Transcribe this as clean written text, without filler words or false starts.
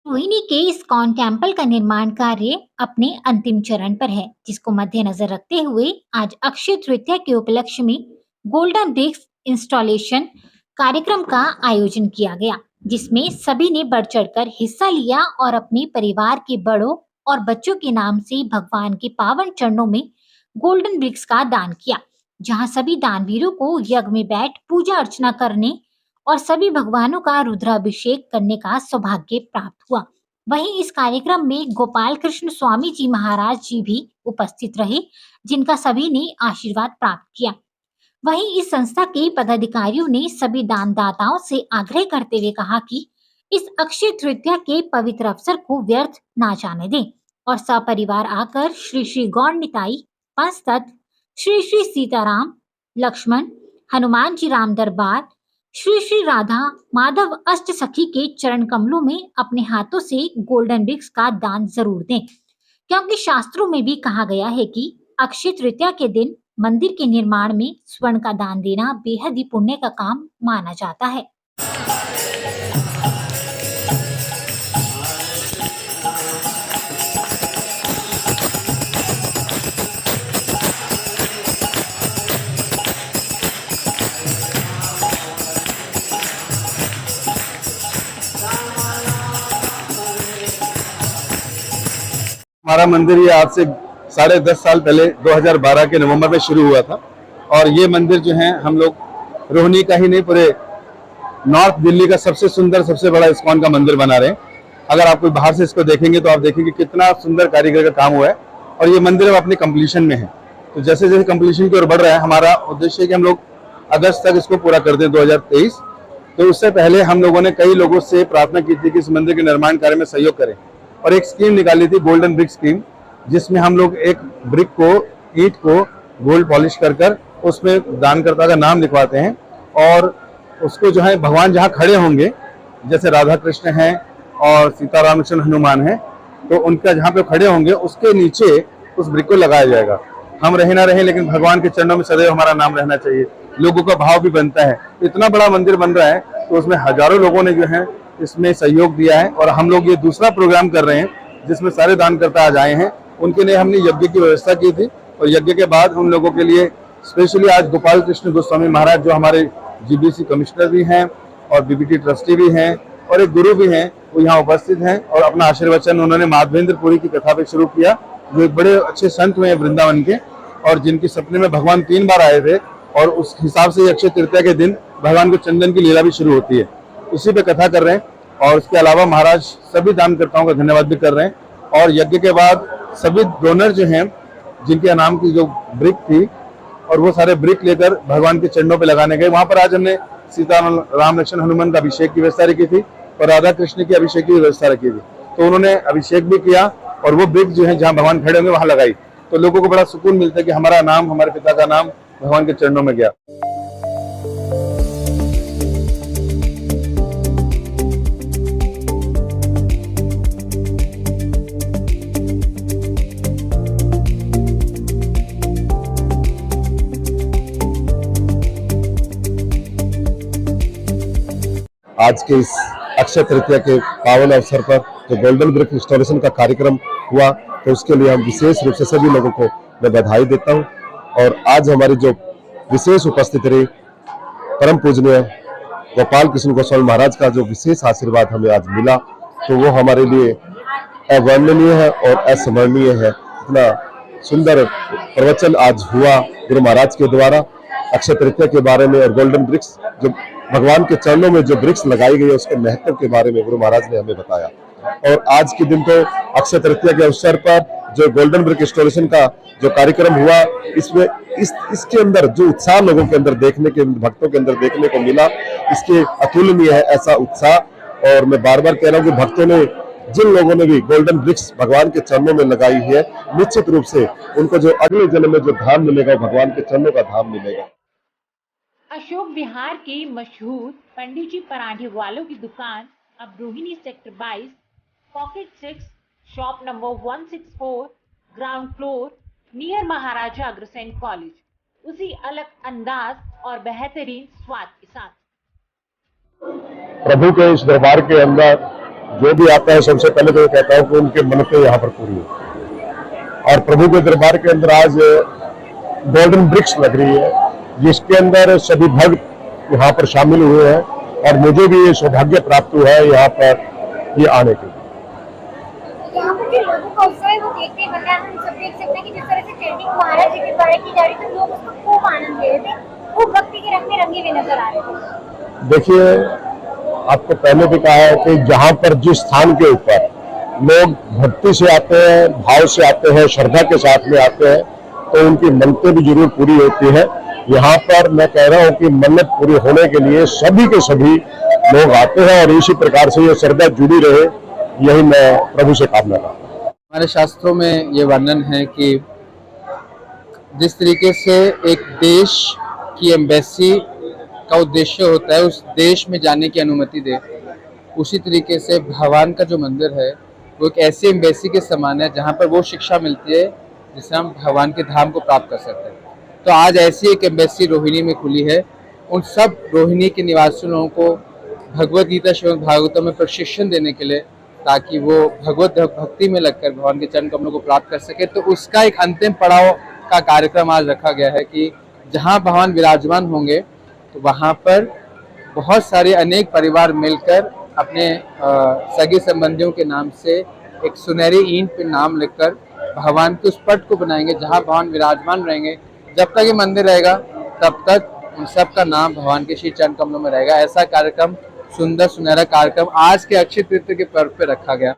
रोहिणी के ISKCON temple का निर्माण कार्य अपने अंतिम चरण पर है, जिसको मद्देनजर रखते हुए आज अक्षय तृतीया के उपलक्ष्य में गोल्डन ब्रिक्स इंस्टॉलेशन कार्यक्रम का आयोजन किया गया, जिसमें सभी ने बढ़ चढ़कर हिस्सा लिया और अपने परिवार के बड़ों और बच्चों के नाम से भगवान के पावन चरणों में गोल्डन ब्रिक्स का दान किया। जहां सभी दानवीरों को यज्ञ में बैठ पूजा अर्चना करने और सभी भगवानों का रुद्राभिषेक करने का सौभाग्य प्राप्त हुआ। वहीं इस कार्यक्रम में गोपाल कृष्ण स्वामी जी महाराज जी भी उपस्थित रहे, जिनका सभी ने आशीर्वाद प्राप्त किया। वहीं इस संस्था के पदाधिकारियों ने सभी दानदाताओं से आग्रह करते हुए कहा कि इस अक्षय तृतीया के पवित्र अवसर को व्यर्थ ना जाने दें और सपरिवार आकर श्री श्री गौर निताई पंचतत्व, श्री श्री सीताराम लक्ष्मण हनुमान जी राम दरबार, श्री श्री राधा माधव अष्ट सखी के चरण कमलों में अपने हाथों से गोल्डन ब्रिक्स का दान जरूर दें, क्योंकि शास्त्रों में भी कहा गया है कि अक्षय तृतीया के दिन मंदिर के निर्माण में स्वर्ण का दान देना बेहद ही पुण्य का काम माना जाता है। हमारा मंदिर ये आज से 10.5 साल पहले 2012 के नवंबर में शुरू हुआ था और ये मंदिर जो है हम लोग रोहिणी का ही नहीं पूरे नॉर्थ दिल्ली का सबसे सुंदर सबसे बड़ा इस्कॉन का मंदिर बना रहे हैं। अगर आप कोई बाहर से इसको देखेंगे तो आप देखेंगे कितना सुंदर कारीगर का काम हुआ है और ये मंदिर अब अपने कंप्लीशन में है। तो जैसे जैसे कंप्लीशन की ओर बढ़ रहा है, हमारा उद्देश्य है कि हम लोग अगस्त तक इसको पूरा कर दें 2023। तो उससे पहले हम लोगों ने कई लोगों से प्रार्थना की थी कि इस मंदिर के निर्माण कार्य में सहयोग करें और एक स्कीम निकाली थी गोल्डन ब्रिक स्कीम, जिसमें हम लोग एक ब्रिक को ईंट को गोल्ड पॉलिश कर उसमें दानकर्ता का नाम लिखवाते हैं और उसको जो है भगवान जहाँ खड़े होंगे, जैसे राधा कृष्ण हैं और सीताराम कृष्ण हनुमान हैं, तो उनका जहाँ पे खड़े होंगे उसके नीचे उस ब्रिक को लगाया जाएगा। हम रहे ना रहे लेकिन भगवान के चरणों में सदैव हमारा नाम रहना चाहिए। लोगों का भाव भी बनता है। इतना बड़ा मंदिर बन रहा है तो उसमें हजारों लोगों ने जो है इसमें सहयोग दिया है और हम लोग ये दूसरा प्रोग्राम कर रहे हैं जिसमें सारे दानकर्ता आज आए हैं। उनके लिए हमने यज्ञ की व्यवस्था की थी और यज्ञ के बाद उन लोगों के लिए स्पेशली आज गोपाल कृष्ण गोस्वामी महाराज जो हमारे जीबीसी कमिश्नर भी हैं और बीबीटी ट्रस्टी भी हैं और एक गुरु भी हैं, वो यहाँ उपस्थित हैं और अपना आशीर्वचन उन्होंने माधवेंद्रपुरी की कथा पे शुरू किया, जो एक बड़े अच्छे संत हुए हैं वृंदावन के और जिनके सपने में भगवान 3 बार आए थे और उस हिसाब से अक्षय तृतीया के दिन भगवान को चंदन की लीला भी शुरू होती है। उसी पे कथा कर रहे हैं और उसके अलावा महाराज सभी दानकर्ताओं का धन्यवाद भी कर रहे हैं और यज्ञ के बाद सभी डोनर जो हैं जिनके नाम की जो ब्रिक थी और वो सारे ब्रिक लेकर भगवान के चरणों पे लगाने गए। वहां पर आज हमने सीता राम लक्ष्मण हनुमान का अभिषेक की व्यवस्था रखी थी और राधा कृष्ण की अभिषेक की व्यवस्था रखी थी, तो उन्होंने अभिषेक भी किया और वो ब्रिक जो है जहाँ भगवान खड़े होंगे वहां लगाई, तो लोगों को बड़ा सुकून मिलता है कि हमारा नाम, हमारे पिता का नाम भगवान के चरणों में गया। आज के इस अक्षय तृतीया के पावन अवसर पर जो गोल्डन ब्रिक इंस्टॉलेशन का कार्यक्रम हुआ, तो उसके लिए हम विशेष रूप से सभी लोगों को मैं बधाई देता हूं और आज हमारी जो विशेष उपस्थित रही परम पूजनीय गोपाल कृष्ण गोस्वामी महाराज का जो विशेष आशीर्वाद हमें आज मिला, तो वो हमारे लिए अवर्णनीय है और अस्मरणीय है। इतना सुंदर प्रवचन आज हुआ गुरु महाराज के द्वारा अक्षय तृतीया के बारे में और गोल्डन ब्रिक्स जो भगवान के चरणों में जो ब्रिक्स लगाई गई है उसके महत्व के बारे में गुरु महाराज ने हमें बताया। और आज के दिन तो अक्षय तृतीया के अवसर पर जो गोल्डन ब्रिक इंस्टॉलेशन का जो कार्यक्रम हुआ, इसमें इसके अंदर जो उत्साह लोगों के अंदर देखने के, भक्तों के अंदर देखने को मिला, इसके अतुलनीय है ऐसा उत्साह। और मैं बार बार कह रहा हूँ कि भक्तों ने, जिन लोगों ने भी गोल्डन ब्रिक्स भगवान के चरणों में लगाई है, निश्चित रूप से उनको जो अगले जन्म में जो धाम मिलेगा वो भगवान के चरणों का धाम मिलेगा। अशोक विहार के मशहूर पंडित जी पराठे वालों की दुकान अब Rohini sector 22 pocket 6 shop number 164 ground floor near Maharaja Agrasen college, उसी अलग अंदाज और बेहतरीन स्वाद के साथ। प्रभु के इस दरबार के अंदर जो भी आता है सबसे पहले तो मैं कहता हूँ कि उनके मन्नतें यहाँ पर पूरी होती है। और प्रभु के दरबार के अंदर आज गोल्डन ब्रिक्स लग रही है, जिसके अंदर सभी भक्त यहाँ पर शामिल हुए हैं और मुझे भी ये सौभाग्य प्राप्त हुआ है यहाँ पर ये आने के लिए। यहाँ पर जो लोगों का उत्साह है वो देखते ही मतलब हम सब देख सकते हैं कि जिस तरह से ट्रेनिंग महाराज जी के द्वारा की जा रही थी, लोग उसको खूब आनंद ले रहे थे, खूब भक्ति के रंग में रंगे हुए नजर आ रहे थे। देखिए, आपको पहले भी कहा है कि जहाँ पर जिस स्थान के ऊपर लोग भक्ति से आते हैं, भाव से आते हैं, श्रद्धा के साथ में आते हैं, तो उनकी मन्नतें भी जरूर पूरी होती है। यहाँ पर मैं कह रहा हूँ कि मन्नत पूरी होने के लिए सभी के सभी लोग आते हैं और इसी प्रकार से ये श्रद्धा जुड़ी रहे, यही मैं प्रभु से कामना करता हूँ। हमारे शास्त्रों में ये वर्णन है कि जिस तरीके से एक देश की एम्बेसी का उद्देश्य होता है उस देश में जाने की अनुमति दे, उसी तरीके से भगवान का जो मंदिर है वो एक ऐसी एम्बेसी के समान है जहाँ पर वो शिक्षा मिलती है जिससे हम भगवान के धाम को प्राप्त कर सकते हैं। तो आज ऐसी एक एम्बेसी रोहिणी में खुली है। उन सब रोहिणी के निवासी लोगों को भगवद गीता श्रीमद् भागवतम में प्रशिक्षण देने के लिए, ताकि वो भगवत भक्ति में लगकर भगवान के चरण कमलों को प्राप्त कर सके। तो उसका एक अंतिम पड़ाव का कार्यक्रम आज रखा गया है कि जहाँ भगवान विराजमान होंगे तो वहाँ पर बहुत सारे अनेक परिवार मिलकर अपने सगे संबंधियों के नाम से एक सुनहरी ईंट पे नाम लिखकर भगवान के उस पट को बनाएंगे जहाँ भगवान विराजमान रहेंगे। जब तक ये मंदिर रहेगा तब तक उन सब का नाम भगवान के श्री चरण कमलों में रहेगा। ऐसा कार्यक्रम, सुंदर सुनहरा कार्यक्रम आज के अक्षय तृतीया के पर्व पे रखा गया।